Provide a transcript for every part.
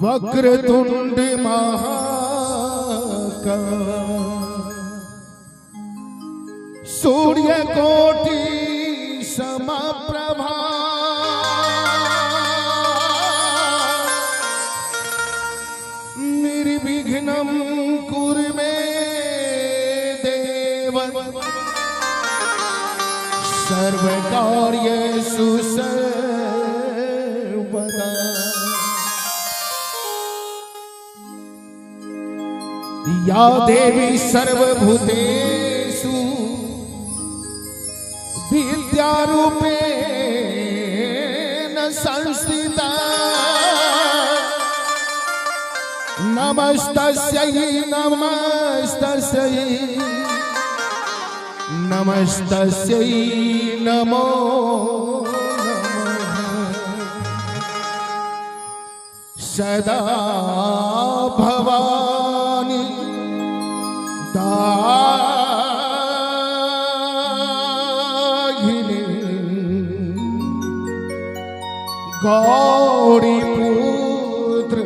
वक्रतुंड महाकाय सूर्यकोटि समप्रभा निर्विघ्नं कुरु मे देव सर्वकार्येषु सर्वदा। या देवी सर्वभूतेषु विद्यारूपेण संस्थिता नमस्तस्यै नमस्तस्यै नमस्तस्यै नमो नमः। सदा भवानी दायिनी गौरी पुत्र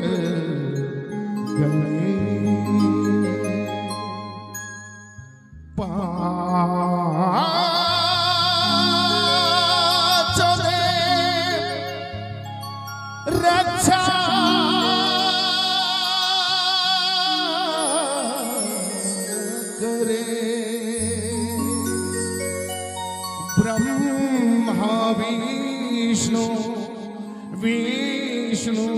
रक्षा करे ब्रह्मा विष्णु विष्णु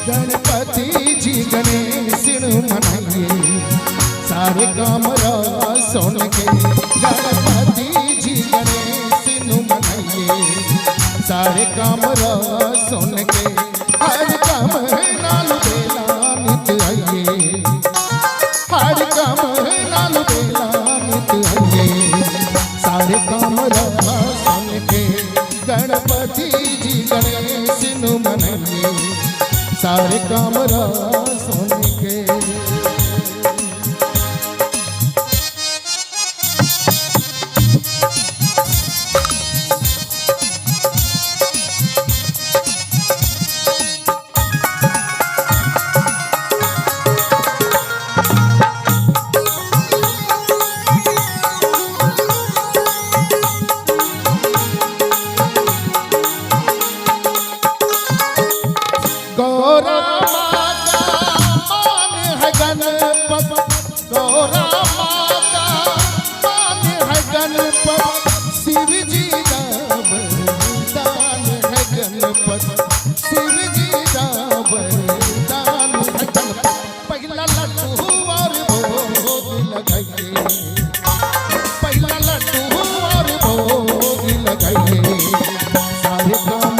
गणपति जी गणेश मनाइए सारे काम सुन के। गणपति जी गणेश मनाइए सारे काम सुन के। हर काम नाल बेला नित आइए हर काम नाल बेला नित आइए सारे काम सुन के। गणपति जी गणेश मनाइए सारे काम सुन के। गौरा माता मान है गणपत गौरा माता मान है गणपत शिव जी का वरदान है गणपत शिव जी का वरदान है गणपत। पहला लड्डू और भोग लगाइए पहला लड्डू और भोग लगाइए सारे काम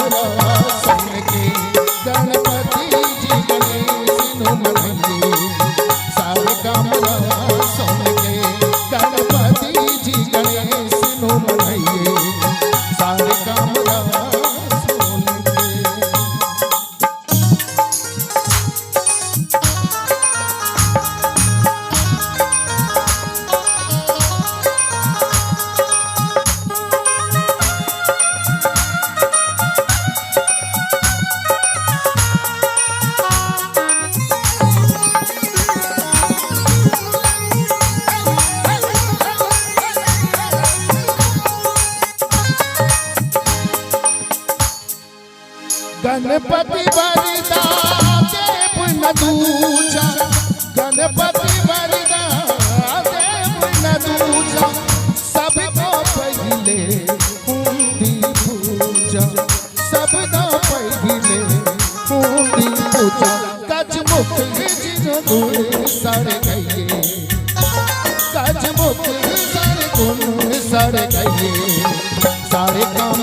सुन के। गणपति जी गणेश मनाइए गणपति वरदा देव न दूजा, गणपति वरदा देव न दूजा, सबको पहिले हुंदी पूजा, सबको पहिले हुंदी पूजा। गजमुख जिन गुण सड़ गए, गजमुख सर गुण सड़ गए, सारे काम